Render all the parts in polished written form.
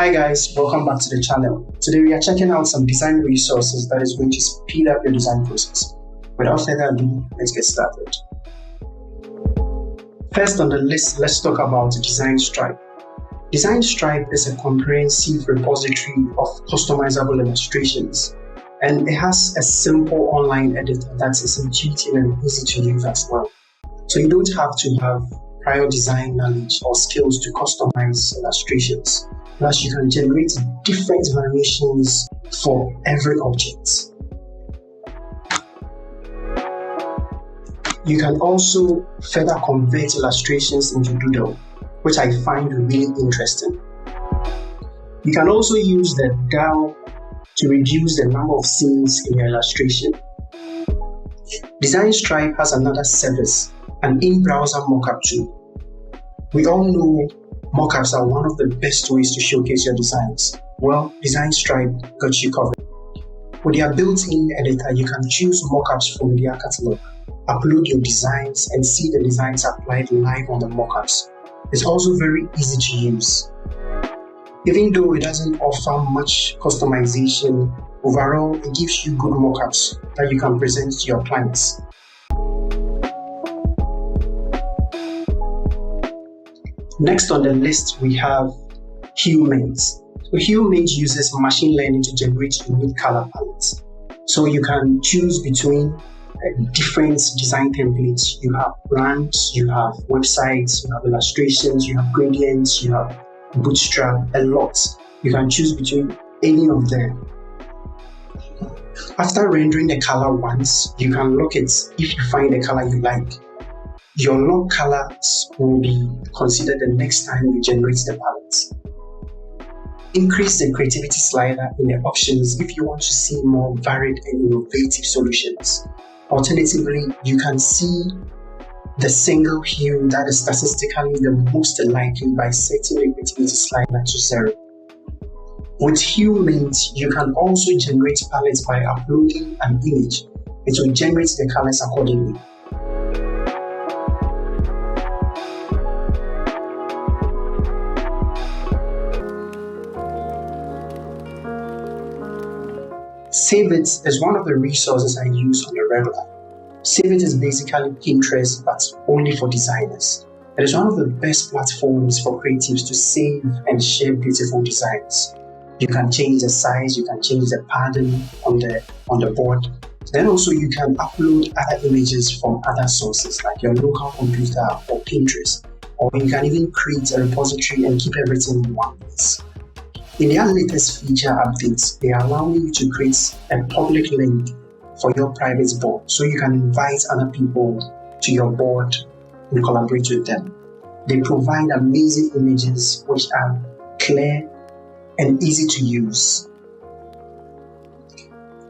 Hi guys, welcome back to the channel. Today we are checking out some design resources that is going to speed up your design process. Without further ado, let's get started. First on the list, let's talk about Design Stripe. Design Stripe is a comprehensive repository of customizable illustrations, and it has a simple online editor that is intuitive and easy to use as well. So you don't have to have prior design knowledge or skills to customize illustrations. Plus, you can generate different variations for every object. You can also further convert illustrations into doodle, which I find really interesting. You can also use the dial to reduce the number of scenes in your illustration. Design Stripe has another service, an in-browser mockup tool. We all know mockups are one of the best ways to showcase your designs. Well, Design Stripe got you covered. With their built-in editor, you can choose mockups from their catalog, upload your designs, and see the designs applied live on the mockups. It's also very easy to use. Even though it doesn't offer much customization, overall, it gives you good mockups that you can present to your clients. Next on the list, we have Humans. So Humans uses machine learning to generate unique color palettes. So you can choose between different design templates. You have brands, you have websites, you have illustrations, you have gradients, you have bootstrap, a lot. You can choose between any of them. After rendering the color once, you can lock it if you find the color you like. Your lock colors will be considered the next time you generate the palette. Increase the creativity slider in the options if you want to see more varied and innovative solutions. Alternatively, you can see the single hue that is statistically the most likely by setting the creativity slider to 0. With Humans, you can also generate palettes by uploading an image. It will generate the colors accordingly. Save It is one of the resources I use on a regular. Save It is basically Pinterest, but only for designers. It is one of the best platforms for creatives to save and share beautiful designs. You can change the size, you can change the pattern on the board. Then also you can upload other images from other sources like your local computer or Pinterest. Or you can even create a repository and keep everything in one place. In their latest feature updates, they are allowing you to create a public link for your private board so you can invite other people to your board and collaborate with them. They provide amazing images which are clear and easy to use.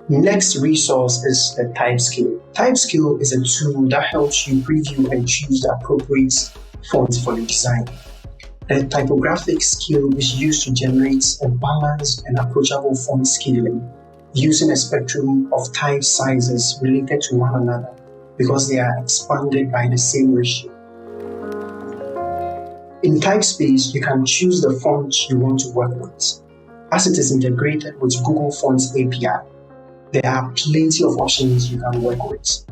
Next resource is the Typescale. Typescale is a tool that helps you preview and choose the appropriate fonts for your design. The typographic skill is used to generate a balanced and approachable font scaling using a spectrum of type sizes related to one another because they are expanded by the same ratio. In Typespace, you can choose the font you want to work with. As it is integrated with Google Fonts API, there are plenty of options you can work with.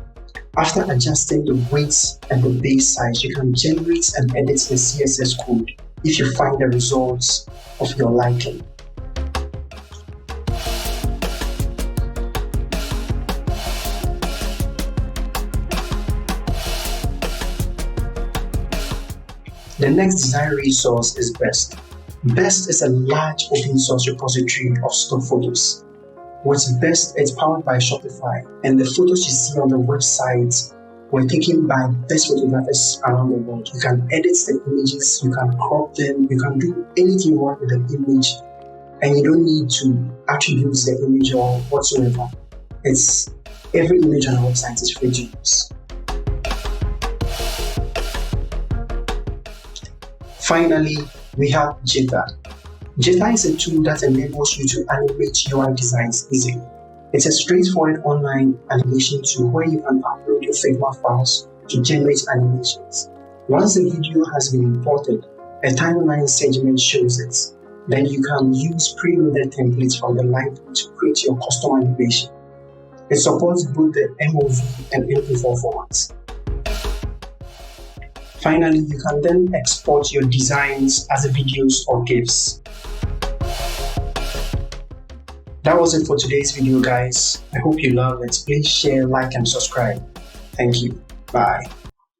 After adjusting the weight and the base size, you can generate and edit the CSS code if you find the results of your liking. The next design resource is Best. Best is a large open source repository of stock photos. With Best, it's powered by Shopify, and the photos you see on the website were taken by best photographers around the world. You can edit the images, you can crop them, you can do anything you want with the image, and you don't need to attribute the image or whatsoever. Every image on the website is free to use. Finally, we have Jitter. Jitter is a tool that enables you to animate UI designs easily. It's a straightforward online animation tool where you can upload your Figma files to generate animations. Once the video has been imported, a timeline segment shows it. Then you can use pre-loaded templates from the library to create your custom animation. It supports both the MOV and MP4 formats. Finally, you can then export your designs as videos or GIFs. That was it for today's video, guys. I hope you loved it. Please share, like, and subscribe. Thank you. Bye.